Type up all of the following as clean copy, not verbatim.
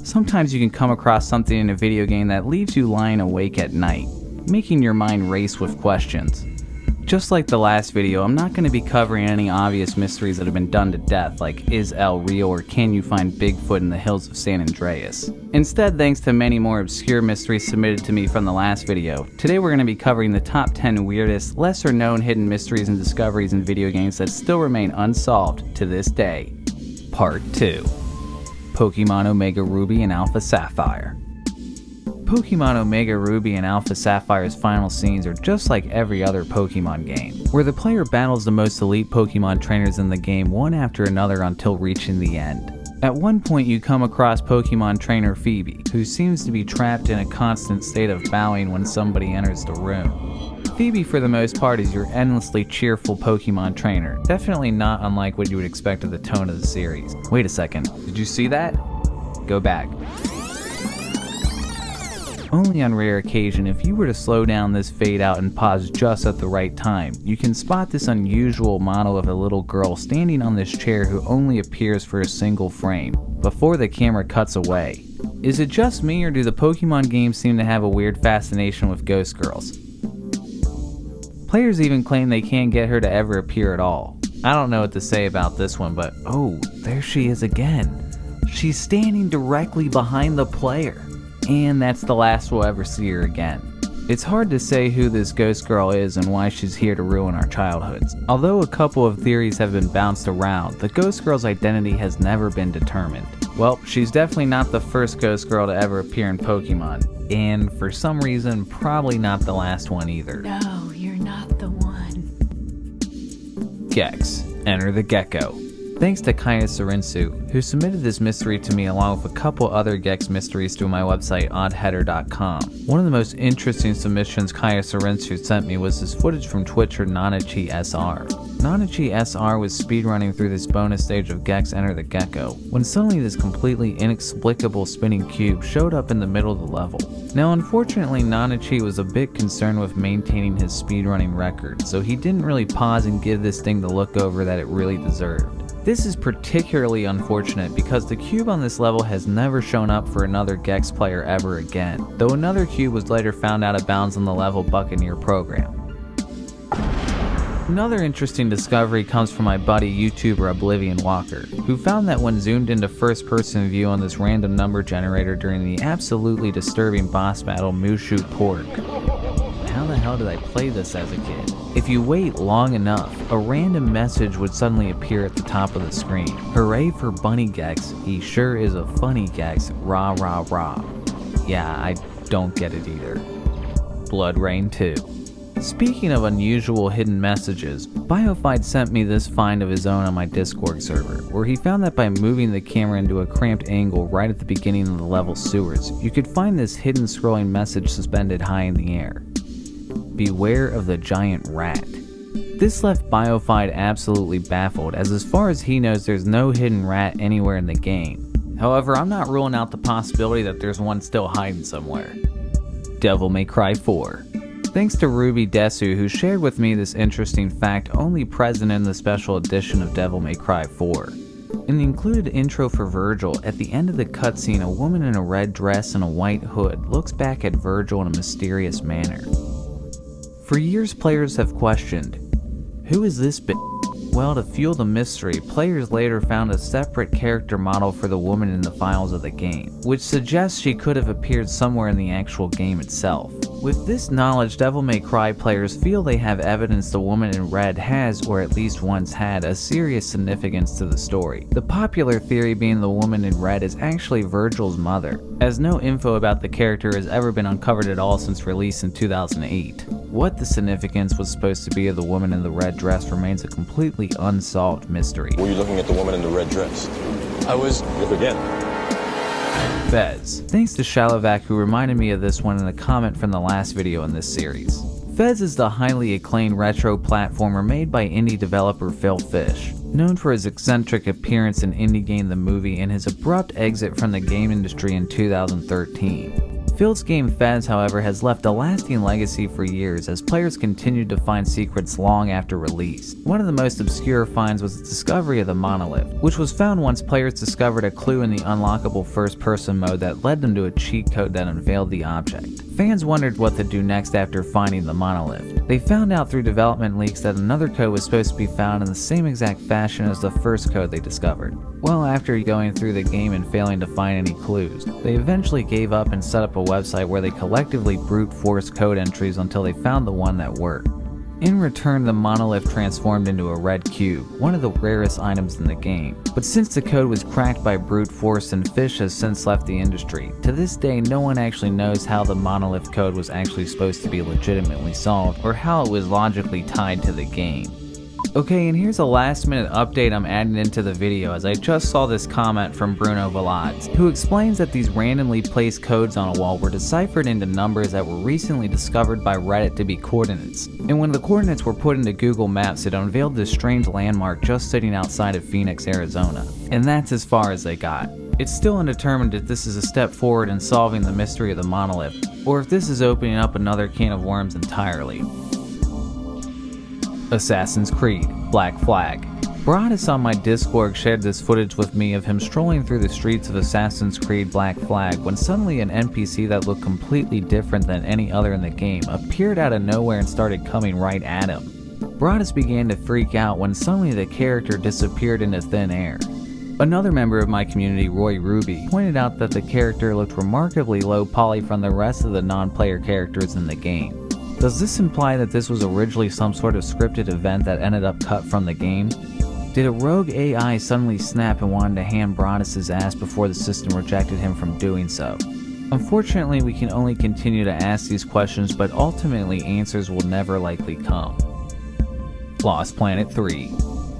Sometimes you can come across something in a video game that leaves you lying awake at night, making your mind race with questions. Just like the last video, I'm not going to be covering any obvious mysteries that have been done to death, like is El real or can you find Bigfoot in the hills of San Andreas? Instead, thanks to many more obscure mysteries submitted to me from the last video, today we're going to be covering the top 10 weirdest, lesser known hidden mysteries and discoveries in video games that still remain unsolved to this day. Part 2. Pokemon Omega Ruby and Alpha Sapphire. Pokemon Omega Ruby and Alpha Sapphire's final scenes are just like every other Pokemon game, where the player battles the most elite Pokemon trainers in the game one after another until reaching the end. At one point you come across Pokemon trainer Phoebe, who seems to be trapped in a constant state of bowing when somebody enters the room. Phoebe for the most part is your endlessly cheerful Pokemon trainer, definitely not unlike what you would expect of the tone of the series. Wait a second, did you see that? Go back. Only on rare occasion, if you were to slow down this fade out and pause just at the right time, you can spot this unusual model of a little girl standing on this chair who only appears for a single frame, before the camera cuts away. Is it just me, or do the Pokemon games seem to have a weird fascination with ghost girls? Players even claim they can't get her to ever appear at all. I don't know what to say about this one, but oh, there she is again. She's standing directly behind the player. And that's the last we'll ever see her again. It's hard to say who this ghost girl is and why she's here to ruin our childhoods. Although a couple of theories have been bounced around, the ghost girl's identity has never been determined. Well, she's definitely not the first ghost girl to ever appear in Pokemon, and for some reason, probably not the last one either. No, you're not the one. Gex, enter the Gecko. Thanks to kyasarintsu, who submitted this mystery to me along with a couple other Gex mysteries through my website oddheader.com. One of the most interesting submissions kyasarintsu sent me was this footage from Twitcher Nanachi SR. Nanachi SR was speedrunning through this bonus stage of Gex Enter the Gecko, when suddenly this completely inexplicable spinning cube showed up in the middle of the level. Now unfortunately Nanachi was a bit concerned with maintaining his speedrunning record, so he didn't really pause and give this thing the look over that it really deserved. This is particularly unfortunate because the cube on this level has never shown up for another Gex player ever again, though another cube was later found out of bounds on the level Buccaneer program. Another interesting discovery comes from my buddy YouTuber Oblivion Walker, who found that when zoomed into first person view on this random number generator during the absolutely disturbing boss battle Mushu Pork. How the hell did I play this as a kid? If you wait long enough, a random message would suddenly appear at the top of the screen. Hooray for Bunny Gex, he sure is a funny Gex, rah rah rah. Yeah, I don't get it either. Bloodrayne 2. Speaking of unusual hidden messages, bydofied sent me this find of his own on my Discord server, where he found that by moving the camera into a cramped angle right at the beginning of the level sewers, you could find this hidden scrolling message suspended high in the air. Beware of the giant rat. This left bydofied absolutely baffled, as far as he knows there's no hidden rat anywhere in the game. However, I'm not ruling out the possibility that there's one still hiding somewhere. Devil May Cry 4. Thanks to Ruby Desu, who shared with me this interesting fact only present in the special edition of Devil May Cry 4. In the included intro for Virgil, at the end of the cutscene, a woman in a red dress and a white hood looks back at Virgil in a mysterious manner. For years, players have questioned, who is this bitch? Well, to fuel the mystery, players later found a separate character model for the woman in the files of the game, which suggests she could have appeared somewhere in the actual game itself. With this knowledge, Devil May Cry players feel they have evidence the woman in red has, or at least once had, a serious significance to the story. The popular theory being the woman in red is actually Virgil's mother, as no info about the character has ever been uncovered at all since release in 2008. What the significance was supposed to be of the woman in the red dress remains a completely unsolved mystery. Were you looking at the woman in the red dress? I was. Look again. Fez. Thanks to Shalovac, who reminded me of this one in a comment from the last video in this series. Fez is the highly acclaimed retro platformer made by indie developer Phil Fish, known for his eccentric appearance in indie game The Movie and his abrupt exit from the game industry in 2013. Phil's game Fez, however, has left a lasting legacy for years as players continued to find secrets long after release. One of the most obscure finds was the discovery of the Monolith, which was found once players discovered a clue in the unlockable first-person mode that led them to a cheat code that unveiled the object. Fans wondered what to do next after finding the Monolith. They found out through development leaks that another code was supposed to be found in the same exact fashion as the first code they discovered. Well, after going through the game and failing to find any clues, they eventually gave up and set up a website where they collectively brute forced code entries until they found the one that worked. In return, the Monolith transformed into a red cube, one of the rarest items in the game. But since the code was cracked by brute force and Fish has since left the industry, to this day no one actually knows how the Monolith code was actually supposed to be legitimately solved or how it was logically tied to the game. Okay, and here's a last minute update I'm adding into the video as I just saw this comment from Bruno Velaz, who explains that these randomly placed codes on a wall were deciphered into numbers that were recently discovered by Reddit to be coordinates. And when the coordinates were put into Google Maps, it unveiled this strange landmark just sitting outside of Phoenix, Arizona. And that's as far as they got. It's still undetermined if this is a step forward in solving the mystery of the Monolith, or if this is opening up another can of worms entirely. Assassin's Creed Black Flag. Brodis on my Discord shared this footage with me of him strolling through the streets of Assassin's Creed Black Flag when suddenly an NPC that looked completely different than any other in the game appeared out of nowhere and started coming right at him. Brodis began to freak out when suddenly the character disappeared into thin air. Another member of my community, Roy Ruby, pointed out that the character looked remarkably low poly from the rest of the non-player characters in the game. Does this imply that this was originally some sort of scripted event that ended up cut from the game? Did a rogue AI suddenly snap and wanted to hand Brodis' ass before the system rejected him from doing so? Unfortunately, we can only continue to ask these questions, but ultimately answers will never likely come. Lost Planet 3.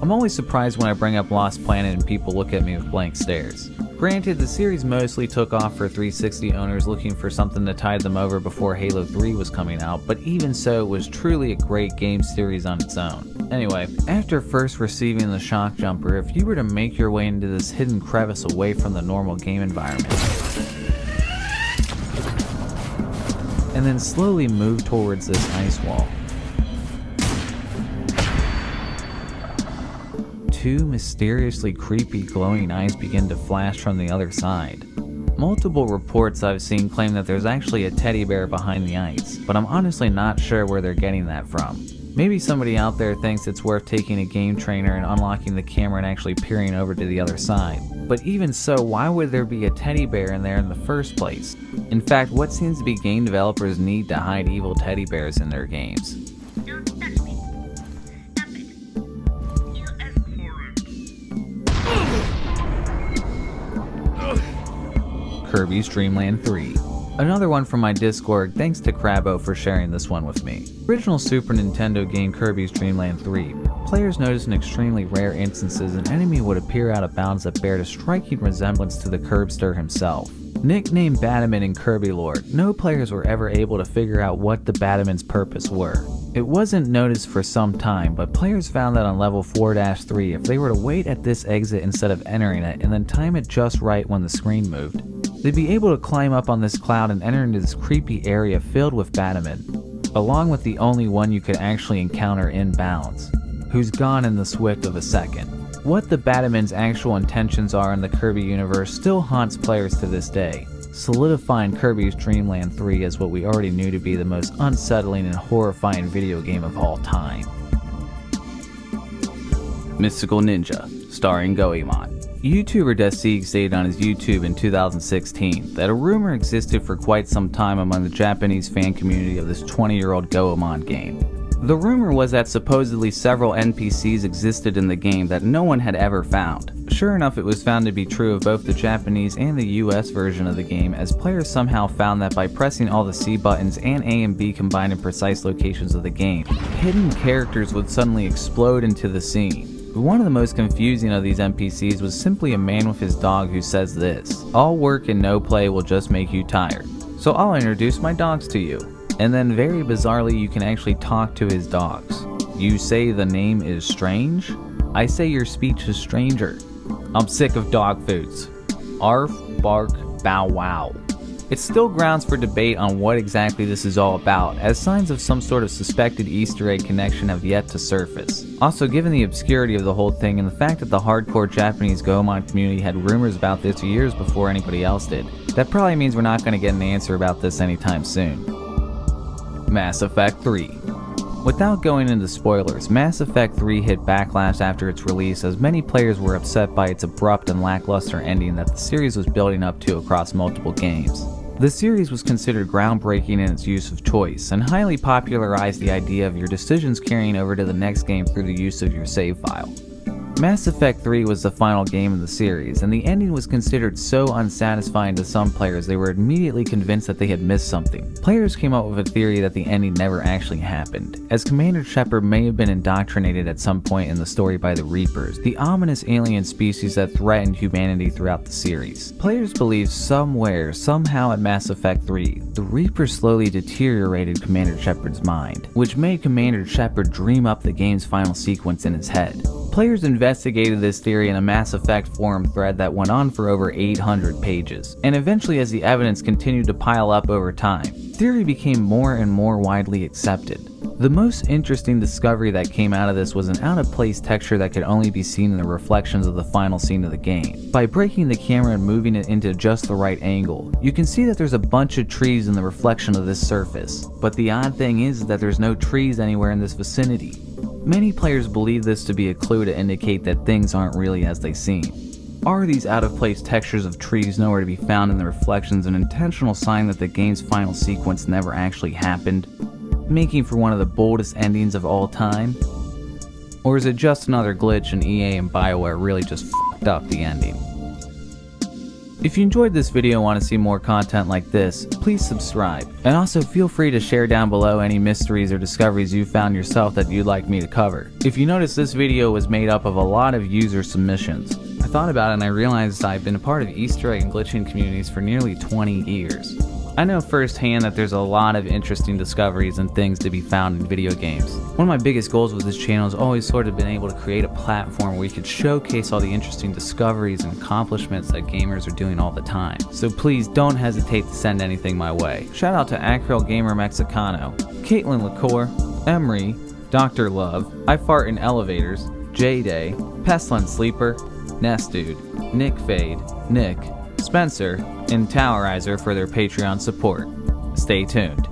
I'm always surprised when I bring up Lost Planet and people look at me with blank stares. Granted, the series mostly took off for 360 owners looking for something to tide them over before Halo 3 was coming out, but even so, it was truly a great game series on its own. Anyway, after first receiving the shock jumper, if you were to make your way into this hidden crevice away from the normal game environment, and then slowly move towards this ice wall, two mysteriously creepy glowing eyes begin to flash from the other side. Multiple reports I've seen claim that there's actually a teddy bear behind the ice, but I'm honestly not sure where they're getting that from. Maybe somebody out there thinks it's worth taking a game trainer and unlocking the camera and actually peering over to the other side. But even so, why would there be a teddy bear in there in the first place? In fact, what seems to be game developers' need to hide evil teddy bears in their games? Don't touch me. Stop it. You asked for it. Kirby's Dreamland 3. Another one from my Discord, thanks to Crabbo for sharing this one with me. Original Super Nintendo game Kirby's Dreamland 3. Players noticed in extremely rare instances an enemy would appear out of bounds that bared a striking resemblance to the Curbster himself. Nicknamed Batamon in Kirby lore, no players were ever able to figure out what the Batamon's purpose were. It wasn't noticed for some time, but players found that on level 4-3, if they were to wait at this exit instead of entering it and then time it just right when the screen moved, they'd be able to climb up on this cloud and enter into this creepy area filled with Batamon, along with the only one you could actually encounter in bounds, who's gone in the swift of a second. What the Batamon's actual intentions are in the Kirby universe still haunts players to this day, solidifying Kirby's Dreamland 3 as what we already knew to be the most unsettling and horrifying video game of all time. Mystical Ninja, starring Goemon. YouTuber Desig stated on his YouTube in 2016 that a rumor existed for quite some time among the Japanese fan community of this 20-year-old Goemon game. The rumor was that supposedly several NPCs existed in the game that no one had ever found. Sure enough, it was found to be true of both the Japanese and the US version of the game, as players somehow found that by pressing all the C buttons and A and B combined in precise locations of the game, hidden characters would suddenly explode into the scene. One of the most confusing of these NPCs was simply a man with his dog who says this: "All work and no play will just make you tired, so I'll introduce my dogs to you." And then very bizarrely you can actually talk to his dogs. "You say the name is strange? I say your speech is stranger. I'm sick of dog foods. Arf, bark, bow wow." It's still grounds for debate on what exactly this is all about, as signs of some sort of suspected Easter egg connection have yet to surface. Also, given the obscurity of the whole thing and the fact that the hardcore Japanese Goemon community had rumors about this years before anybody else did, that probably means we're not going to get an answer about this anytime soon. Mass Effect 3. Without going into spoilers, Mass Effect 3 hit backlash after its release as many players were upset by its abrupt and lackluster ending that the series was building up to across multiple games. The series was considered groundbreaking in its use of choice, and highly popularized the idea of your decisions carrying over to the next game through the use of your save file. Mass Effect 3 was the final game in the series, and the ending was considered so unsatisfying to some players they were immediately convinced that they had missed something. Players came up with a theory that the ending never actually happened, as Commander Shepard may have been indoctrinated at some point in the story by the Reapers, the ominous alien species that threatened humanity throughout the series. Players believed somewhere, somehow at Mass Effect 3, the Reapers slowly deteriorated Commander Shepard's mind, which made Commander Shepard dream up the game's final sequence in his head. Players investigated this theory in a Mass Effect forum thread that went on for over 800 pages, and eventually as the evidence continued to pile up over time, theory became more and more widely accepted. The most interesting discovery that came out of this was an out-of-place texture that could only be seen in the reflections of the final scene of the game. By breaking the camera and moving it into just the right angle, you can see that there's a bunch of trees in the reflection of this surface, but the odd thing is that there's no trees anywhere in this vicinity. Many players believe this to be a clue to indicate that things aren't really as they seem. Are these out-of-place textures of trees nowhere to be found in the reflections an intentional sign that the game's final sequence never actually happened, making for one of the boldest endings of all time? Or is it just another glitch and EA and BioWare really just f***ed up the ending? If you enjoyed this video and want to see more content like this, please subscribe. And also feel free to share down below any mysteries or discoveries you found yourself that you'd like me to cover. If you notice, this video was made up of a lot of user submissions. I thought about it and I realized I've been a part of Easter egg and glitching communities for nearly 20 years. I know firsthand that there's a lot of interesting discoveries and things to be found in video games. One of my biggest goals with this channel has always sort of been able to create a platform where we could showcase all the interesting discoveries and accomplishments that gamers are doing all the time. So please don't hesitate to send anything my way. Shout out to Acryl Gamer Mexicano, Caitlin LaCour, Emery, Dr. Love, I Fart in Elevators, J-Day, Pestlin Sleeper, Nest Dude, Nick Fade, Nick, Spencer, and Towerizer for their Patreon support. Stay tuned.